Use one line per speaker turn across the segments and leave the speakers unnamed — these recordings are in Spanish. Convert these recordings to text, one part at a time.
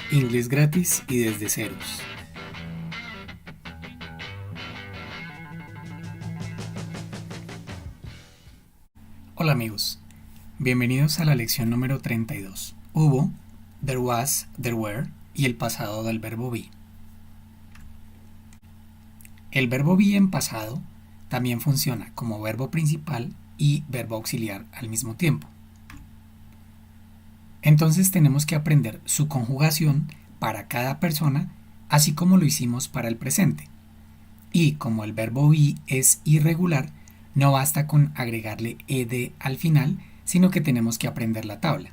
Inglés gratis y desde ceros. Hola amigos, bienvenidos a la lección número 32. Hubo, there was, there were y el pasado del verbo be. El verbo be en pasado también funciona como verbo principal y verbo auxiliar al mismo tiempo. Entonces tenemos que aprender su conjugación para cada persona, así como lo hicimos para el presente. Y como el verbo be es irregular, no basta con agregarle ed al final, sino que tenemos que aprender la tabla.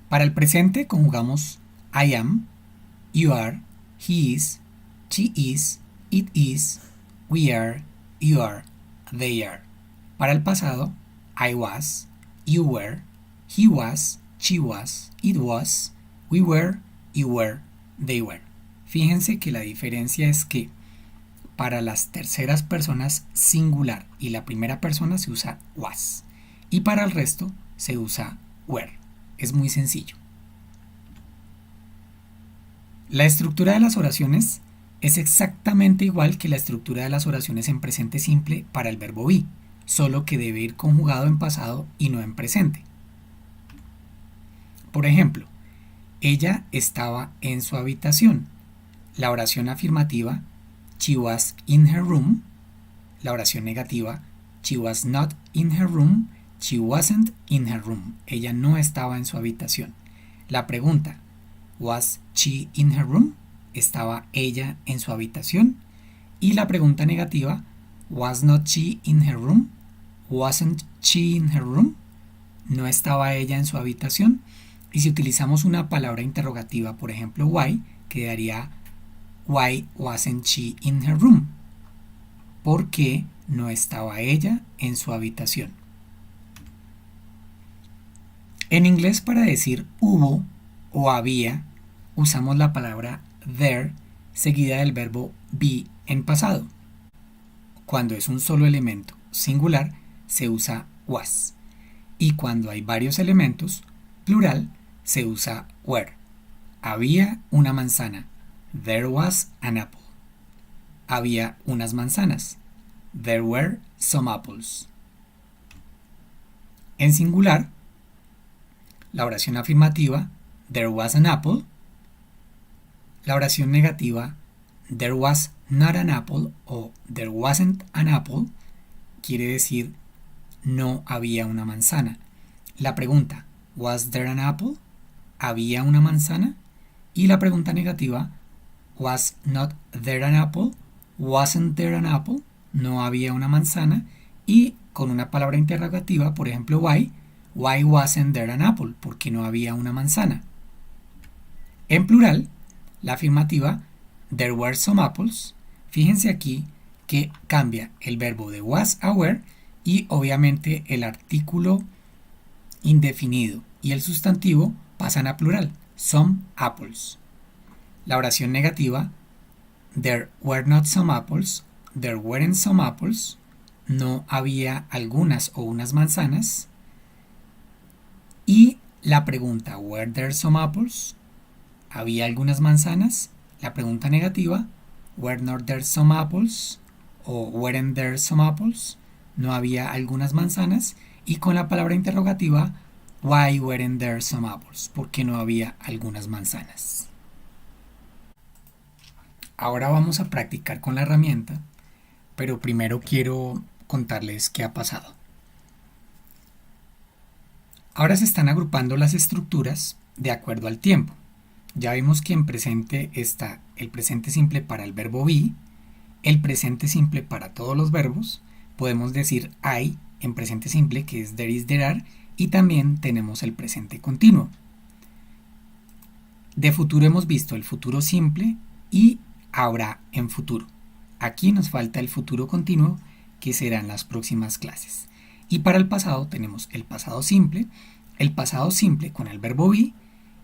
Para el presente conjugamos I am, you are, he is, she is, it is, we are, you are, they are. Para el pasado, I was, you were, he was, she was, it was, we were, you were, they were. Fíjense que la diferencia es que para las terceras personas singular y la primera persona se usa was y para el resto se usa were. Es muy sencillo. La estructura de las oraciones es exactamente igual que la estructura de las oraciones en presente simple para el verbo be, solo que debe ir conjugado en pasado y no en presente. Por ejemplo, ella estaba en su habitación. La oración afirmativa, she was in her room. La oración negativa, she was not in her room. She wasn't in her room. Ella no estaba en su habitación. La pregunta, was she in her room? ¿Estaba ella en su habitación? Y la pregunta negativa, was not she in her room? Wasn't she in her room? ¿No estaba ella en su habitación? Y si utilizamos una palabra interrogativa, por ejemplo, why, quedaría why wasn't she in her room? ¿Por qué no estaba ella en su habitación? En inglés, para decir hubo o había, usamos la palabra there seguida del verbo be en pasado. Cuando es un solo elemento singular, se usa was. Y cuando hay varios elementos, plural, se usa were. Había una manzana. There was an apple. Había unas manzanas. There were some apples. En singular, la oración afirmativa, there was an apple. La oración negativa, there was not an apple o there wasn't an apple, quiere decir no había una manzana. La pregunta, was there an apple? ¿Había una manzana? Y la pregunta negativa, was not there an apple? Wasn't there an apple? No había una manzana. Y con una palabra interrogativa, por ejemplo, why wasn't there an apple? Porque no había una manzana. En plural, la afirmativa, there were some apples. Fíjense aquí que cambia el verbo de was a were y obviamente el artículo indefinido y el sustantivo pasan a plural, some apples. La oración negativa, there were not some apples, there weren't some apples, no había algunas o unas manzanas. Y la pregunta, were there some apples? ¿Había algunas manzanas? La pregunta negativa, were not there some apples? O weren't there some apples? No había algunas manzanas. Y con la palabra interrogativa, why weren't there some apples? Porque no había algunas manzanas. Ahora vamos a practicar con la herramienta, pero primero quiero contarles qué ha pasado. Ahora se están agrupando las estructuras de acuerdo al tiempo. Ya vimos que en presente está el presente simple para el verbo be, el presente simple para todos los verbos, podemos decir I en presente simple, que es there is, there are, y también tenemos el presente continuo. De futuro hemos visto el futuro simple y habrá en futuro. Aquí nos falta el futuro continuo, que será en las próximas clases. Y para el pasado tenemos el pasado simple con el verbo be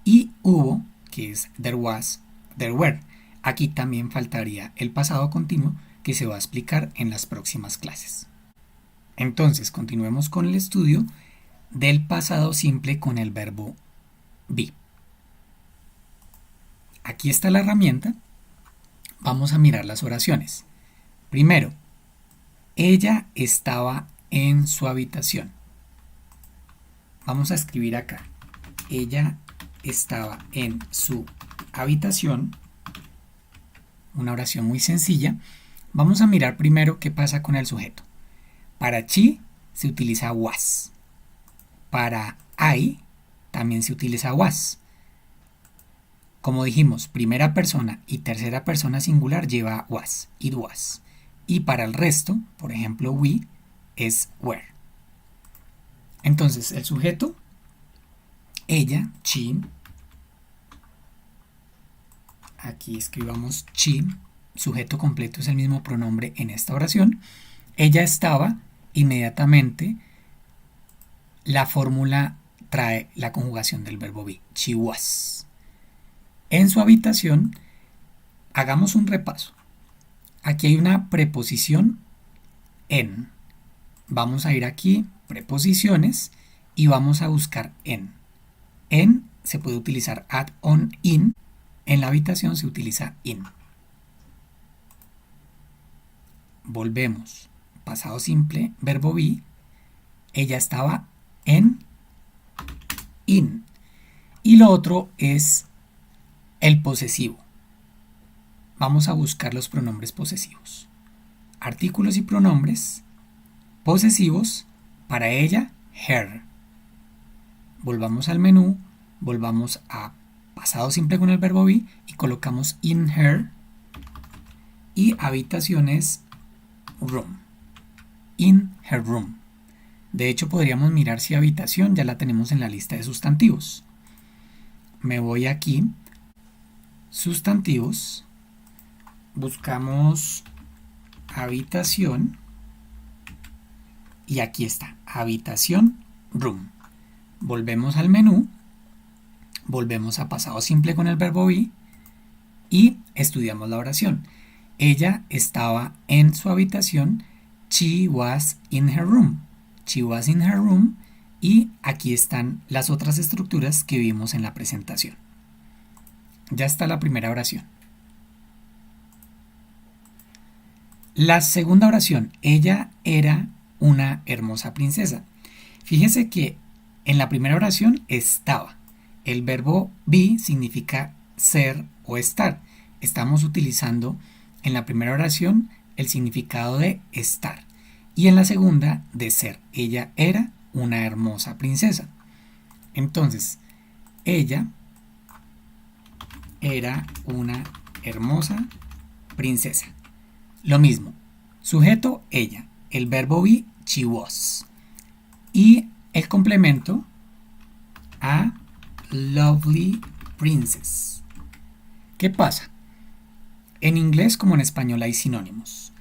y hubo, que es there was, there were. Aquí también faltaría el pasado continuo, que se va a explicar en las próximas clases. Entonces continuemos con el estudio del pasado simple con el verbo be. aquí está la herramienta. Vamos a mirar las oraciones. Primero, ella estaba en su habitación. Vamos a escribir acá. Ella estaba en su habitación. Una oración muy sencilla. Vamos a mirar primero qué pasa con el sujeto. Para she se utiliza was. Para I también se utiliza was. Como dijimos, primera persona y tercera persona singular lleva was, it was. Y para el resto, por ejemplo, we, es were. Entonces, el sujeto, ella, she, aquí escribamos she, sujeto completo es el mismo pronombre en esta oración. Ella estaba, inmediatamente, la fórmula trae la conjugación del verbo be, she was. En su habitación, hagamos un repaso. Aquí hay una preposición en. Vamos a ir aquí, preposiciones, y vamos a buscar en. En se puede utilizar at, on, in. En la habitación se utiliza in. Volvemos. Pasado simple, verbo be. Ella estaba en, in. Y lo otro es el posesivo. Vamos a buscar los pronombres posesivos. Artículos y pronombres posesivos. Para ella, her. Volvamos al menú, volvamos a pasado simple con el verbo be y colocamos in her. Y habitaciones, room. In her room. De hecho, podríamos mirar si habitación ya la tenemos en la lista de sustantivos. Me voy aquí, sustantivos, buscamos habitación y aquí está, habitación, room. Volvemos al menú, volvemos a pasado simple con el verbo be y estudiamos la oración. Ella estaba en su habitación, she was in her room. She was in her room y aquí están las otras estructuras que vimos en la presentación. Ya está la primera oración. La segunda oración, ella era una hermosa princesa. Fíjese que en la primera oración estaba. El verbo be significa ser o estar. Estamos utilizando en la primera oración el significado de estar y en la segunda de ser. Ella era una hermosa princesa. Entonces, ella era una hermosa princesa. Lo mismo, sujeto, ella. El verbo be, she was. Y el complemento, a lovely princess. ¿Qué pasa? En inglés como en español hay sinónimos.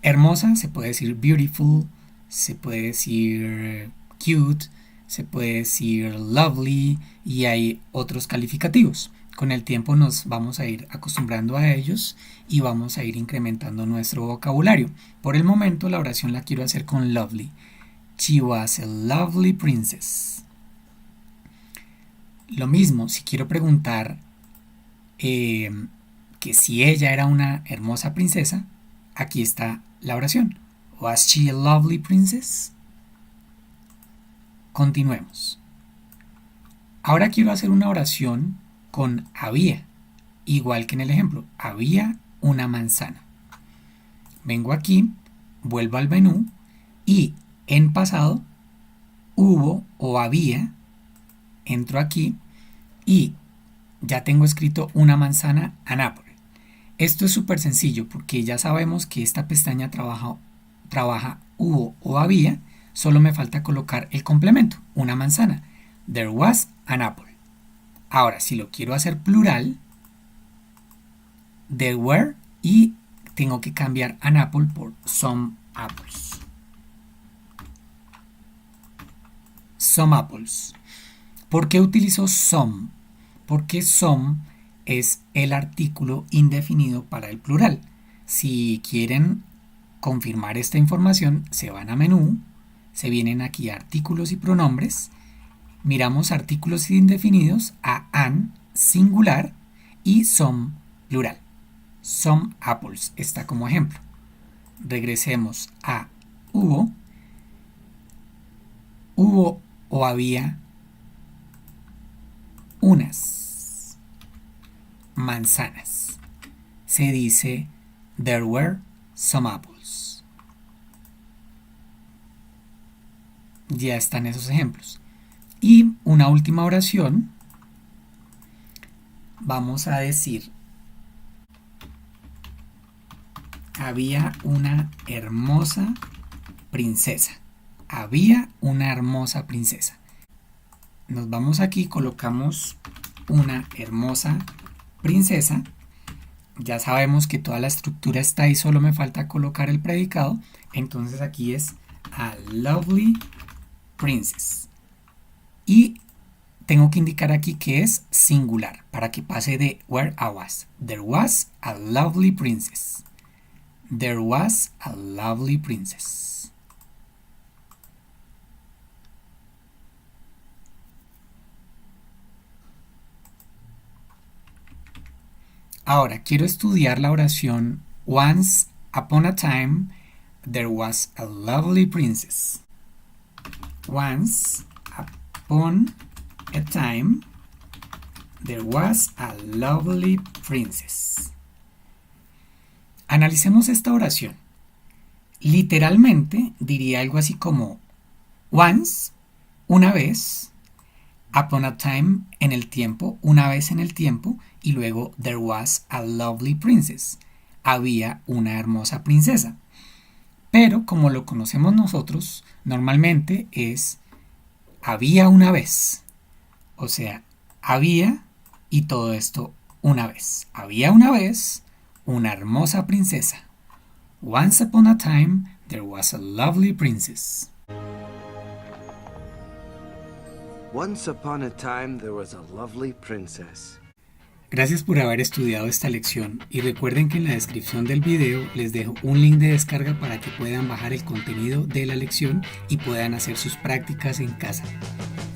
Hermosa se puede decir beautiful, se puede decir cute, se puede decir lovely y hay otros calificativos. Con el tiempo nos vamos a ir acostumbrando a ellos y vamos a ir incrementando nuestro vocabulario. Por el momento la oración la quiero hacer con lovely. She was a lovely princess. Lo mismo, si quiero preguntar que si ella era una hermosa princesa, aquí está la oración. Was she a lovely princess? Continuemos. Ahora quiero hacer una oración con había, igual que en el ejemplo. Había una manzana. Vengo aquí, vuelvo al menú y en pasado hubo o había. Entro aquí y ya tengo escrito una manzana, an apple. Esto es súper sencillo porque ya sabemos que esta pestaña trabaja hubo o había. Solo me falta colocar el complemento, una manzana. There was an apple. Ahora, si lo quiero hacer plural, there were y tengo que cambiar an apple por some apples. Some apples. ¿Por qué utilizo some? Porque some es el artículo indefinido para el plural. Si quieren confirmar esta información, se van a menú, se vienen aquí a artículos y pronombres, miramos artículos indefinidos a an, singular, y some, plural. Some apples está como ejemplo. Regresemos a hubo. Hubo o había unas manzanas. Se dice there were some apples. Ya están esos ejemplos. Y una última oración. Vamos a decir había una hermosa princesa. Había una hermosa princesa. Nos vamos aquí, colocamos una hermosa princesa. Ya sabemos que toda la estructura está ahí, solo me falta colocar el predicado. Entonces aquí es a lovely princess. Y tengo que indicar aquí que es singular para que pase de where I was. There was a lovely princess. There was a lovely princess. Ahora quiero estudiar la oración once upon a time there was a lovely princess. Once upon a time there was a lovely princess. Analicemos esta oración. Literalmente diría algo así como once, una vez, upon a time, en el tiempo, una vez en el tiempo, y luego there was a lovely princess. Había una hermosa princesa. Pero como lo conocemos nosotros, normalmente es había una vez. O sea, había y todo esto una vez. Había una vez una hermosa princesa. Once upon a time, there was a lovely princess.
Once upon a time, there was a lovely princess.
Gracias por haber estudiado esta lección y recuerden que en la descripción del video les dejo un link de descarga para que puedan bajar el contenido de la lección y puedan hacer sus prácticas en casa.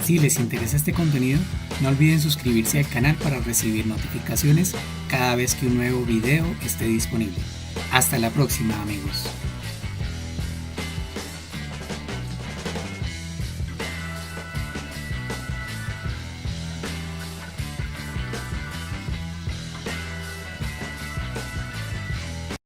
Si les interesa este contenido, no olviden suscribirse al canal para recibir notificaciones cada vez que un nuevo video esté disponible. Hasta la próxima, amigos.